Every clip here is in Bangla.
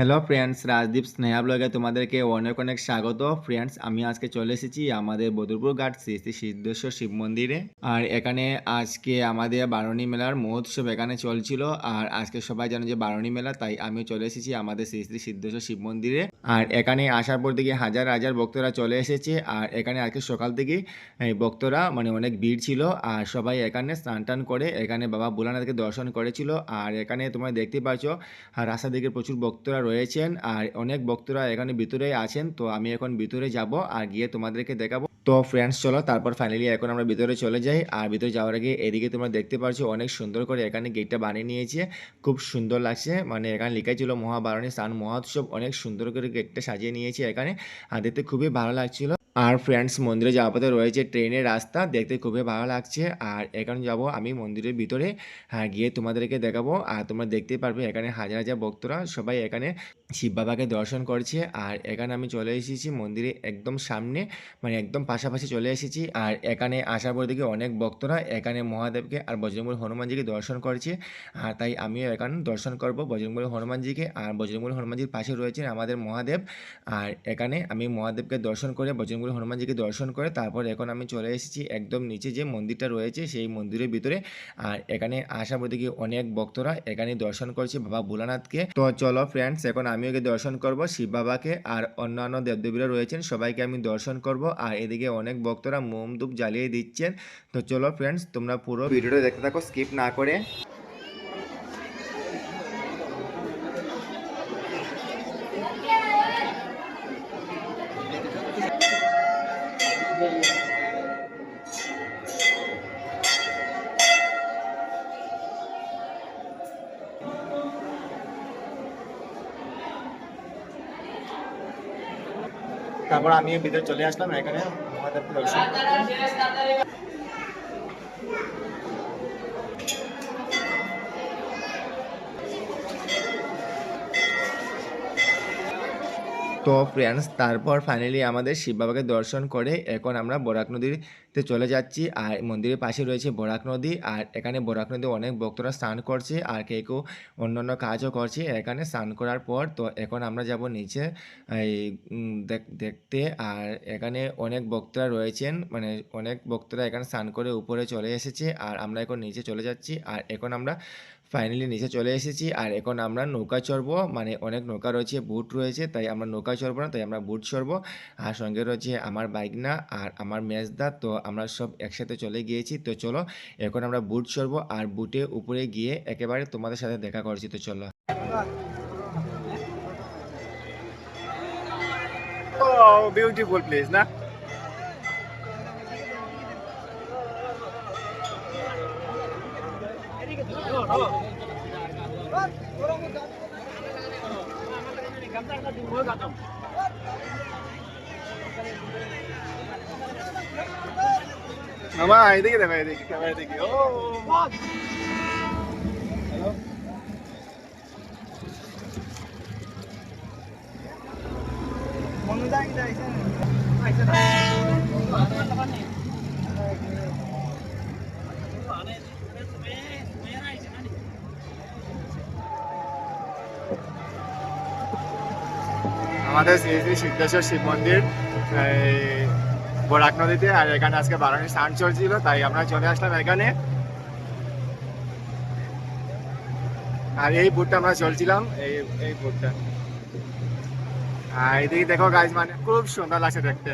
হ্যালো ফ্রেন্ডস, রাজদীপ স্নেহা ব্লগে তোমাদেরকে অনেক অনেক স্বাগত। ফ্রেন্ডস, আমি আজকে চলে এসেছি আমাদের বদরপুর ঘাট শ্রী শ্রী সিদ্ধেশ্বর শিব মন্দিরে। আর এখানে আজকে আমাদের বারণী মেলার মহোৎসব এখানে চলছিল। আর আজকে সবাই জানে যে বারণী মেলা, তাই আমি চলে এসেছি আমাদের শ্রী শ্রী সিদ্ধেশ্বর শিব মন্দিরে। আর এখানে আসার পর থেকে হাজার হাজার ভক্তরা চলে এসেছে। আর এখানে আজকে সকাল থেকে এই ভক্তরা অনেক ভিড় ছিল। আর সবাই এখানে স্নান টান করে এখানে বাবা ভোলানাথকে দর্শন করেছিল। আর এখানে তোমরা দেখতে পাচ্ছ আর রাস্তা দিকে প্রচুর ভক্তরা রয়েছেন। আর অনেক ভক্তরা এখানে ভিতরে আছেন। তো আমি এখন ভিতরে যাব আর গিয়ে তোমাদেরকে দেখাবো। তো ফ্রেন্ডস, চলো তারপর ফাইনালি এখন আমরা ভিতরে চলে যাই। আর ভিতরে যাওয়ার আগে এদিকে তোমরা দেখতে পাচ্ছ অনেক সুন্দর করে এখানে গেটটা বানিয়ে নিয়েছে। খুব সুন্দর লাগছে। এখানে লেখা ছিল মহাবারণী স্নান মহোৎসব। অনেক সুন্দর করে গেটটা সাজিয়ে নিয়েছে এখানে। আর দেখতে খুবই ভালো লাগছিল। আর ফ্রেন্ডস, মন্দিরে যাওয়ার পথে রয়েছে ট্রেনের রাস্তা, দেখতে খুবই ভালো লাগছে। আর এখন যাব আমি মন্দিরের ভিতরে। গিয়ে তোমাদেরকে দেখাবো। আর তোমরা দেখতেই পারবে এখানে হাজার হাজার ভক্তরা সবাই এখানে শিব বাবাকে দর্শন করছে। আর এখানে আমি চলে এসেছি মন্দিরে একদম সামনে, একদম পাশাপাশি চলে এসেছি। আর এখানে আসার পর দিকে অনেক ভক্তরা এখানে মহাদেবকে আর বজরংবলী হনুমানজিকে দর্শন করছে। আর তাই আমিও এখানে দর্শন করব বজরংবলী হনুমানজিকে। আর বজরংবলী হনুমানজির পাশে রয়েছেন আমাদের মহাদেব। আর এখানে আমি মহাদেবকে দর্শন করে বজরংবলী হনুমানজিকে দর্শন করে তারপর এখন আমি চলে এসেছি একদম নিচে যে মন্দিরটা রয়েছে সেই মন্দিরের ভিতরে। আর এখানে আসার পর দিকে অনেক ভক্তরা এখানে দর্শন করছে বাবা ভোলানাথকে। তো চলো ফ্রেন্ডস, এখন আমিও গিয়ে দর্শন করব শিব বাবাকে। আর অন্যান্য দেবদেবীরা রয়েছেন, সবাইকে আমি দর্শন করব। আর এদিকে অনেক ভক্তরা মোম ধূপ জ্বালিয়ে দিচ্ছেন। তো চলো ফ্রেন্ডস, তোমরা পুরো ভিডিওটা দেখতে থাকো স্কিপ না করে। তারপর আমিও ভিতরে চলে আসলাম এখানে মহাদেবকে দর্শন করতে। তো ফ্রেন্ডস, তারপর ফাইনালি আমাদের শিব বাবাকে দর্শন করে এখন আমরা বরাক নদীতে চলে যাচ্ছি। আর মন্দিরের পাশে রয়েছে বরাক নদী। আর এখানে বরাক নদী অনেক ভক্তরা স্নান করছে আর কেউ অন্যান্য কাজও করছে এখানে স্নান করার পর। তো এখন আমরা যাব নিচে এই দেখতে। আর এখানে অনেক ভক্তরা রয়েছেন, অনেক ভক্তরা এখানে স্নান করে উপরে চলে এসেছে। আর আমরা এখন নিচে চলে যাচ্ছি। আর এখন আমরা ফাইনালি নিচে চলে এসেছি। আর এখন আমরা নৌকা চড়বো, অনেক নৌকা রয়েছে, বুট রয়েছে, তাই আমরা নৌকা চড়বো না, তাই আমরা বুট চড়বো। আর সঙ্গে রয়েছে আমার বাইক না আর আমার মেজদা। তো আমরা সব একসাথে চলে গিয়েছি। তো চলো এখন আমরা বুট চড়বো আর বুটে উপরে গিয়ে একেবারে তোমাদের সাথে দেখা করছি। তো চলো। বিউটিফুল প্লেস না? মামা এদিকে দেখো, এদিকে ক্যামেরা দেখি। ও আমাদের শ্রী শ্রী সিদ্ধেশ্বর শিব মন্দির বরাক নদীতে। আর এখানে আজকে বারণী স্নান চলছিল, তাই আমরা চলে আসলাম এখানে। আর এই বুটটা আমরা চলছিলাম, এই বুটটা। আর এদিকে দেখো গাইজ, খুব সুন্দর লাগছে দেখতে।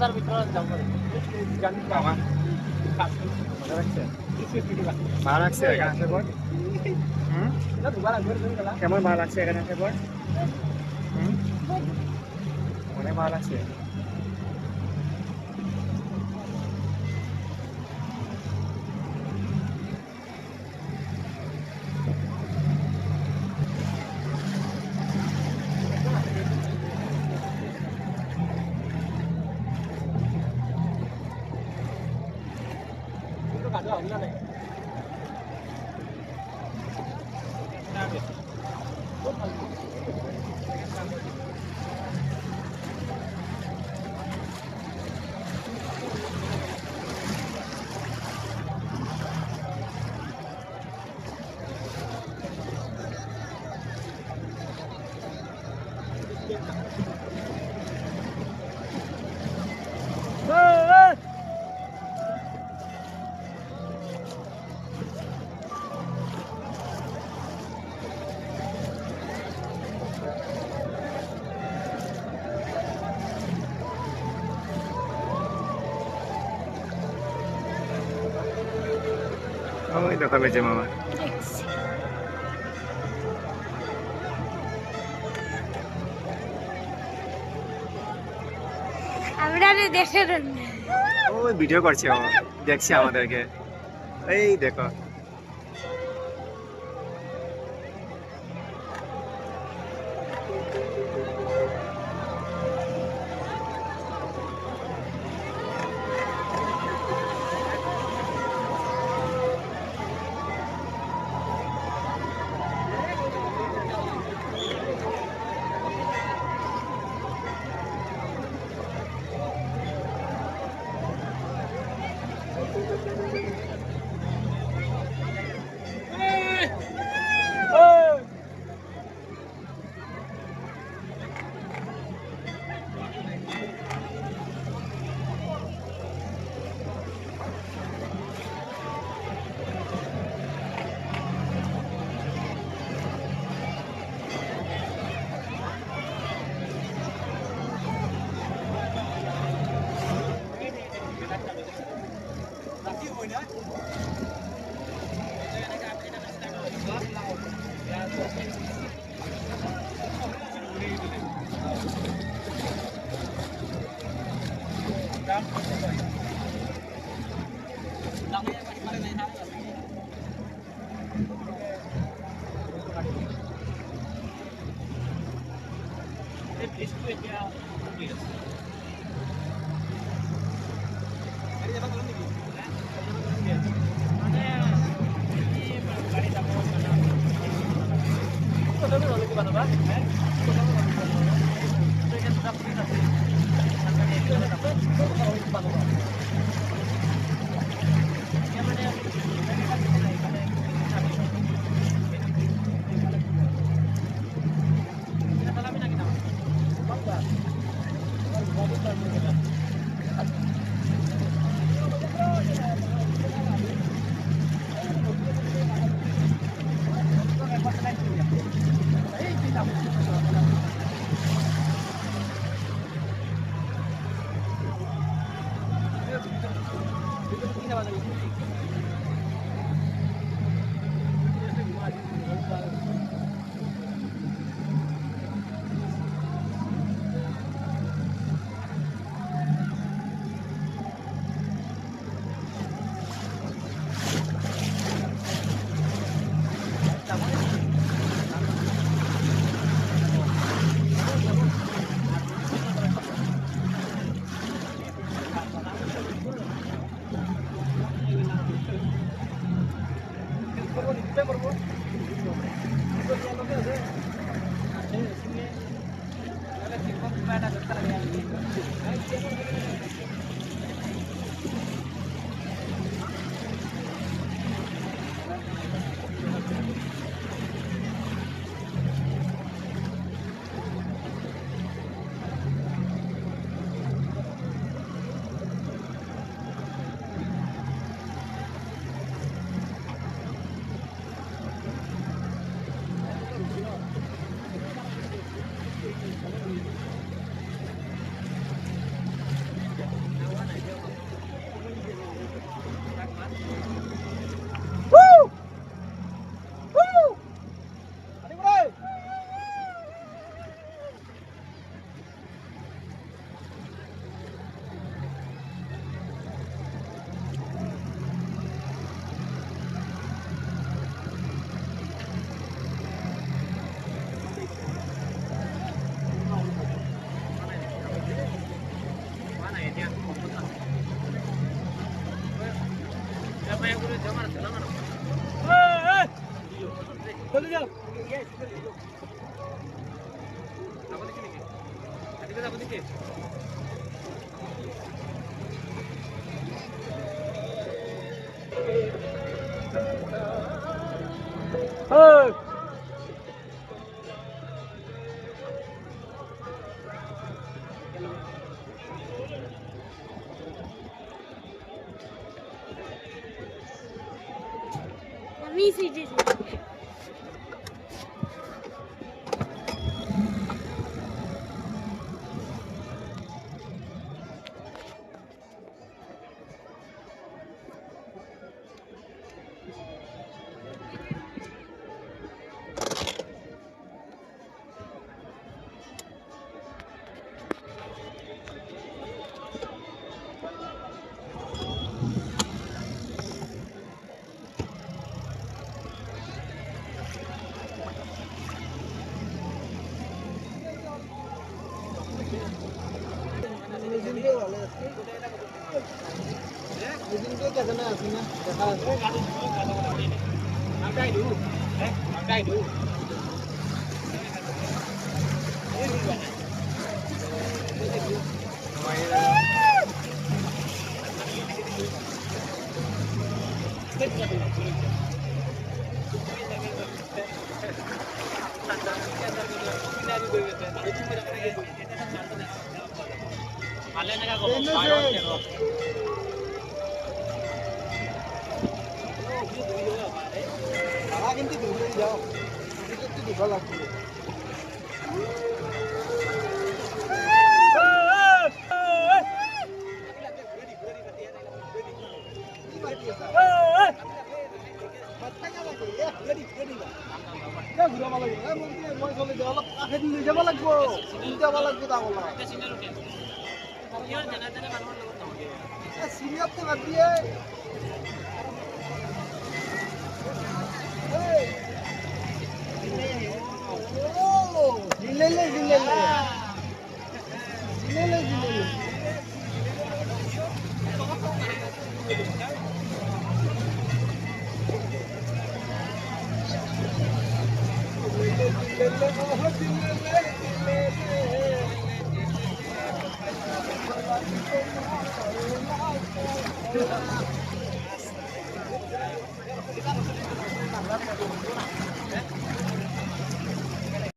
তার ভিতরে যাও করে জানি বাবা ভালো লাগছে এখানে আসার পর কেমন ভালো লাগছে এখানে আসার পর অনেক ভালো লাগছে ওই দেখো বেজে মামা আমরা দেশের ওই ভিডিও করছে ও দেখছে আমাদেরকে এই দেখো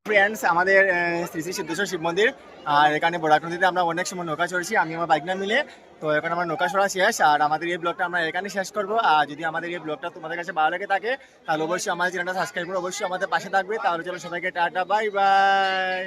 ফ্রেন্ডস, আমাদের শ্রী শ্রী সিদ্ধেশ্বর শিব মন্দির, আর এখানে বরাক নদীতে আমরা অনেক সময় নৌকা চড়ছি, আমি আমার বাইক না মিলে। তো এখন আমার নৌকা চড়া শেষ, আর আমাদের এই ব্লগটা আমরা এখানে শেষ করবো। আর যদি আমাদের এই ব্লগটা তোমাদের কাছে ভালো লেগে থাকে তাহলে অবশ্যই আমাদের চ্যানেলটা সাবস্ক্রাইব করে অবশ্যই আমাদের পাশে থাকবে। তাহলে চলো সবাইকে টাটা, বাই বাই।